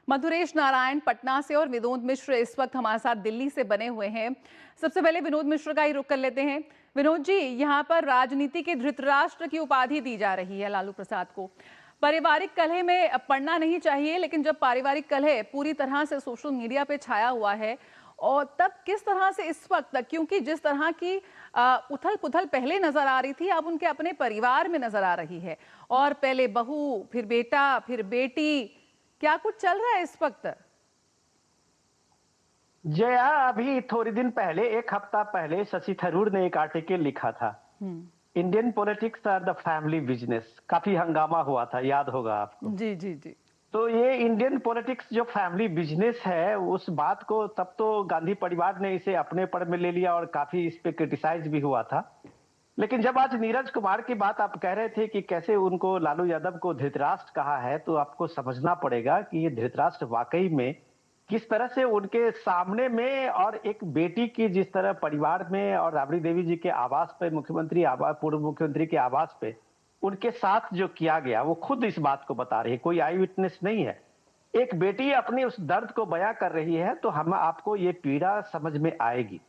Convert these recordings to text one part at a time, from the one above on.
मधुरेश नारायण पटना से और विनोद मिश्र इस वक्त हमारे साथ दिल्ली से बने हुए हैं। सबसे पहले विनोद मिश्र का ही रुख कर लेते हैं। विनोद जी, यहाँ पर राजनीति के धृतराष्ट्र की उपाधि दी जा रही है लालू प्रसाद को। पारिवारिक कलह में पड़ना नहीं चाहिए, लेकिन जब पारिवारिक कलह पूरी तरह से सोशल मीडिया पे छाया हुआ है, और तब किस तरह से इस वक्त, क्योंकि जिस तरह की उथल पुथल पहले नजर आ रही थी, अब उनके अपने परिवार में नजर आ रही है, और पहले बहू, फिर बेटा, फिर बेटी, क्या कुछ चल रहा है इस वक्त? जया, अभी थोड़ी दिन पहले, एक हफ्ता पहले शशि थरूर ने एक आर्टिकल लिखा था, Indian politics are the family business. काफी हंगामा हुआ था, याद होगा आपको। जी जी जी। तो ये इंडियन पॉलिटिक्स जो फैमिली बिजनेस है, उस बात को तब तो गांधी परिवार ने इसे अपने पड़ में ले लिया और काफी इस पे क्रिटिसाइज भी हुआ था। लेकिन जब आज नीरज कुमार की बात आप कह रहे थे कि कैसे उनको लालू यादव को धृतराष्ट्र कहा है, तो आपको समझना पड़ेगा कि ये धृतराष्ट्र वाकई में किस तरह से उनके सामने में, और एक बेटी की जिस तरह परिवार में और राबड़ी देवी जी के आवास पे, मुख्यमंत्री आवास, पूर्व मुख्यमंत्री के आवास पे उनके साथ जो किया गया, वो खुद इस बात को बता रही है, कोई आई विटनेस नहीं है। एक बेटी अपनी उस दर्द को बयां कर रही है, तो हम आपको ये पीड़ा समझ में आएगी।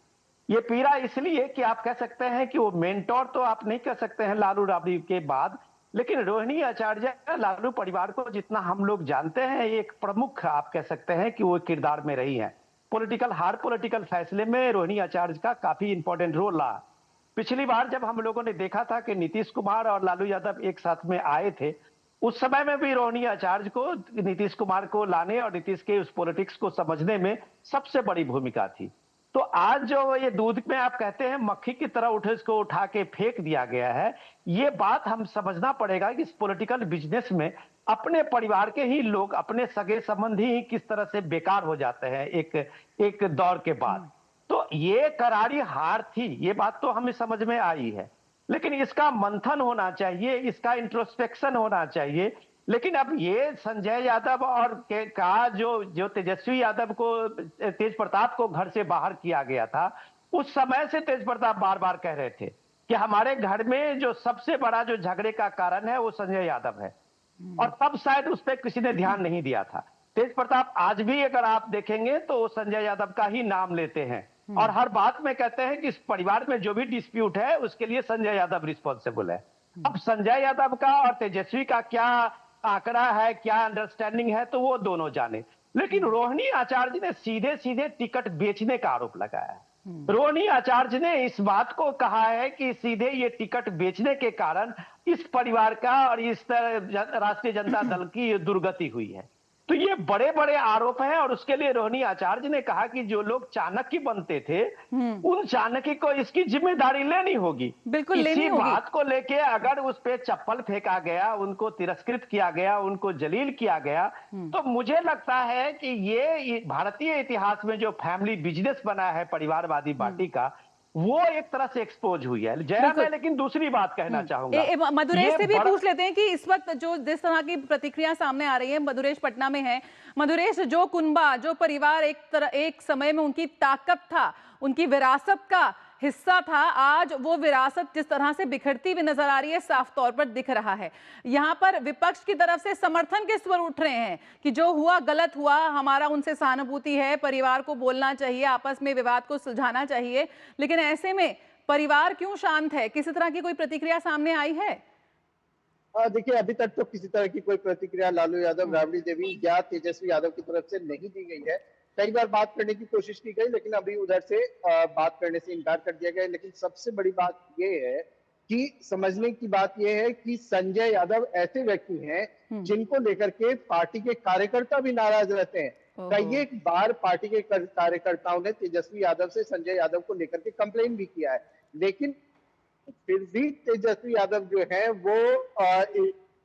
ये पीड़ा इसलिए कि आप कह सकते हैं कि वो मेंटोर तो आप नहीं कह सकते हैं लालू राबड़ी के बाद, लेकिन रोहिणी आचार्य लालू परिवार को जितना हम लोग जानते हैं, एक प्रमुख आप कह सकते हैं कि वो किरदार में रही हैं। हर पॉलिटिकल फैसले में रोहिणी आचार्य का काफी इंपॉर्टेंट रोल रहा। पिछली बार जब हम लोगों ने देखा था कि नीतीश कुमार और लालू यादव एक साथ में आए थे, उस समय में भी रोहिणी आचार्य को नीतीश कुमार को लाने और नीतीश के उस पॉलिटिक्स को समझने में सबसे बड़ी भूमिका थी। तो आज जो ये दूध में आप कहते हैं मक्खी की तरह उठे, इसको उठा के फेंक दिया गया है, ये बात हम समझना पड़ेगा कि इस पॉलिटिकल बिजनेस में अपने परिवार के ही लोग, अपने सगे संबंधी ही किस तरह से बेकार हो जाते हैं एक एक दौर के बाद। तो ये करारी हार थी, ये बात तो हमें समझ में आई है, लेकिन इसका मंथन होना चाहिए, इसका इंट्रोस्पेक्शन होना चाहिए। लेकिन अब ये संजय यादव और का जो तेजस्वी यादव को, तेज प्रताप को घर से बाहर किया गया था, उस समय से तेज प्रताप बार बार कह रहे थे कि हमारे घर में जो सबसे बड़ा जो झगड़े का कारण है वो संजय यादव है, और तब शायद उस पर किसी ने ध्यान नहीं दिया था। तेज प्रताप आज भी अगर आप देखेंगे तो वो संजय यादव का ही नाम लेते हैं, और हर बात में कहते हैं कि इस परिवार में जो भी डिस्प्यूट है उसके लिए संजय यादव रिस्पॉन्सिबल है। अब संजय यादव का और तेजस्वी का क्या आंकड़ा है, क्या अंडरस्टैंडिंग है, तो वो दोनों जाने। लेकिन रोहिणी आचार्य ने सीधे सीधे टिकट बेचने का आरोप लगाया है। रोहिणी आचार्य ने इस बात को कहा है कि सीधे ये टिकट बेचने के कारण इस परिवार का और इस राष्ट्रीय जनता दल की दुर्गति हुई है। तो ये बड़े बड़े आरोप हैं, और उसके लिए रोहिणी आचार्य ने कहा कि जो लोग चाणक्य बनते थे, उन चाणक्य को इसकी जिम्मेदारी लेनी होगी। बिल्कुल लेनी इसी होगी। बात को लेके अगर उस पे चप्पल फेंका गया, उनको तिरस्कृत किया गया, उनको जलील किया गया, तो मुझे लगता है कि ये भारतीय इतिहास में जो फैमिली बिजनेस बना है परिवारवादी पार्टी का, वो एक तरह से एक्सपोज हुई है। जया, मैं लेकिन दूसरी बात कहना चाहूंगा, मधुरेश से भी पूछ लेते हैं कि इस वक्त जो जिस तरह की प्रतिक्रिया सामने आ रही है, मधुरेश पटना में है। मधुरेश, जो कुनबा, जो परिवार एक समय में उनकी ताकत था, उनकी विरासत का हिस्सा था, आज वो विरासत जिस तरह से बिखरती हुई नजर आ रही है, साफ तौर पर दिख रहा है। यहाँ पर विपक्ष की तरफ से समर्थन के स्वर उठ रहे हैं कि जो हुआ गलत हुआ, हमारा उनसे सहानुभूति है, परिवार को बोलना चाहिए, आपस में विवाद को सुलझाना चाहिए। लेकिन ऐसे में परिवार क्यों शांत है? किसी तरह की कोई प्रतिक्रिया सामने आई है? देखिए, अभी तक तो किसी तरह की कोई प्रतिक्रिया लालू यादव, राबड़ी देवी या तेजस्वी यादव की तरफ से नहीं दी गई है। कई बार बात करने की कोशिश की गई, लेकिन अभी उधर से बात करने से इनकार कर दिया गया। लेकिन सबसे बड़ी बात यह है कि समझने की बात यह है कि संजय यादव ऐसे व्यक्ति हैं जिनको लेकर के पार्टी के कार्यकर्ता भी नाराज रहते हैं। कई एक बार पार्टी के कार्यकर्ताओं ने तेजस्वी यादव से संजय यादव को लेकर के कंप्लेन भी किया है, लेकिन फिर भी तेजस्वी यादव जो है वो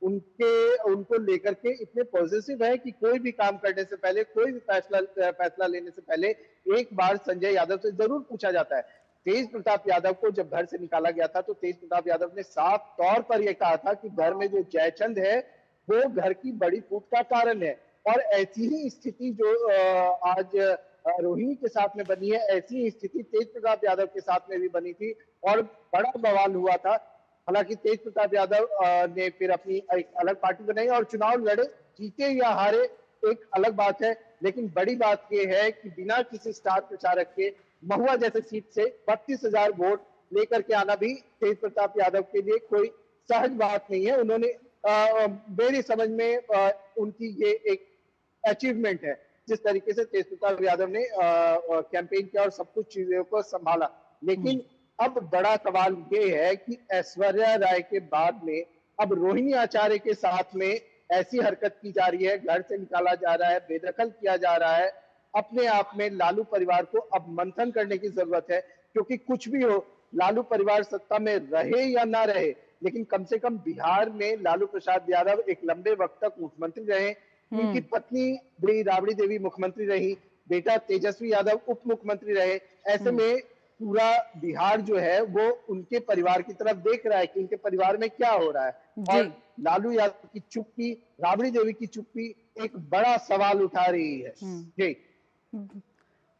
उनको लेकर के इतने पॉजिटिव है कि कोई भी काम करने से पहले, कोई भी फैसला लेने से पहले एक बार संजय यादव से जरूर पूछा जाता है। तेज प्रताप यादव को जब घर से निकाला गया था, तो तेज प्रताप यादव ने साफ तौर पर यह कहा था कि घर में जो जयचंद है वो घर की बड़ी फूट का कारण है। और ऐसी ही स्थिति जो आज रोहिणी के साथ में बनी है, ऐसी स्थिति तेज प्रताप यादव के साथ में भी बनी थी और बड़ा बवाल हुआ था। हालांकि तेज प्रताप यादव ने फिर अपनी एक अलग पार्टी बनाई और चुनाव लड़े, जीते या हारे एक अलग बात है, लेकिन बड़ी बात यह है कि बिना किसी स्टार प्रचारक के महुआ जैसे सीट से 32,000 वोट लेकर के आना भी तेज प्रताप यादव के लिए कोई सहज बात नहीं है। उन्होंने मेरी समझ में उनकी ये एक अचीवमेंट है, जिस तरीके से तेज प्रताप यादव ने कैंपेन किया और सब कुछ चीजों को संभाला। लेकिन अब बड़ा सवाल ये है कि ऐश्वर्या राय के बाद में अब रोहिणी आचार्य के साथ में ऐसी हरकत की जा रही है, घर से निकाला जा रहा है, बेदखल किया जा रहा है। अपने आप में लालू परिवार को अब मंथन करने की जरूरत है, क्योंकि कुछ भी हो, लालू परिवार सत्ता में रहे या ना रहे, लेकिन कम से कम बिहार में लालू प्रसाद यादव एक लंबे वक्त तक मुख्यमंत्री रहे। उनकी पत्नी भी राबड़ी देवी मुख्यमंत्री रही, बेटा तेजस्वी यादव उप मुख्यमंत्री रहे। ऐसे में पूरा बिहार जो है वो उनके परिवार की तरफ देख रहा है कि उनके परिवार में क्या हो रहा है। और लालू यादव की चुप्पी, राबड़ी देवी की चुप्पी एक बड़ा सवाल उठा रही है। जी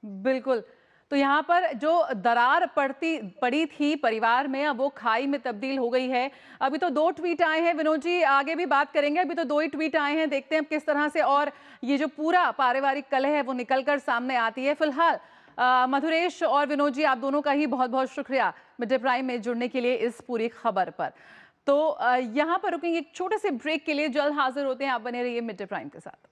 बिल्कुल। तो यहाँ पर जो दरार पड़ी थी परिवार में, अब वो खाई में तब्दील हो गई है। अभी तो 2 ट्वीट आए हैं विनोद जी, आगे भी बात करेंगे। अभी तो 2 ही ट्वीट आए हैं, देखते हैं किस तरह से और ये जो पूरा पारिवारिक कलह है वो निकलकर सामने आती है। फिलहाल मधुरेश और विनोद जी, आप दोनों का ही बहुत बहुत शुक्रिया मिड डे प्राइम में जुड़ने के लिए इस पूरी खबर पर। तो यहाँ पर रुकेंगे एक छोटे से ब्रेक के लिए, जल्द हाजिर होते हैं। आप बने रहिए मिड डे प्राइम के साथ।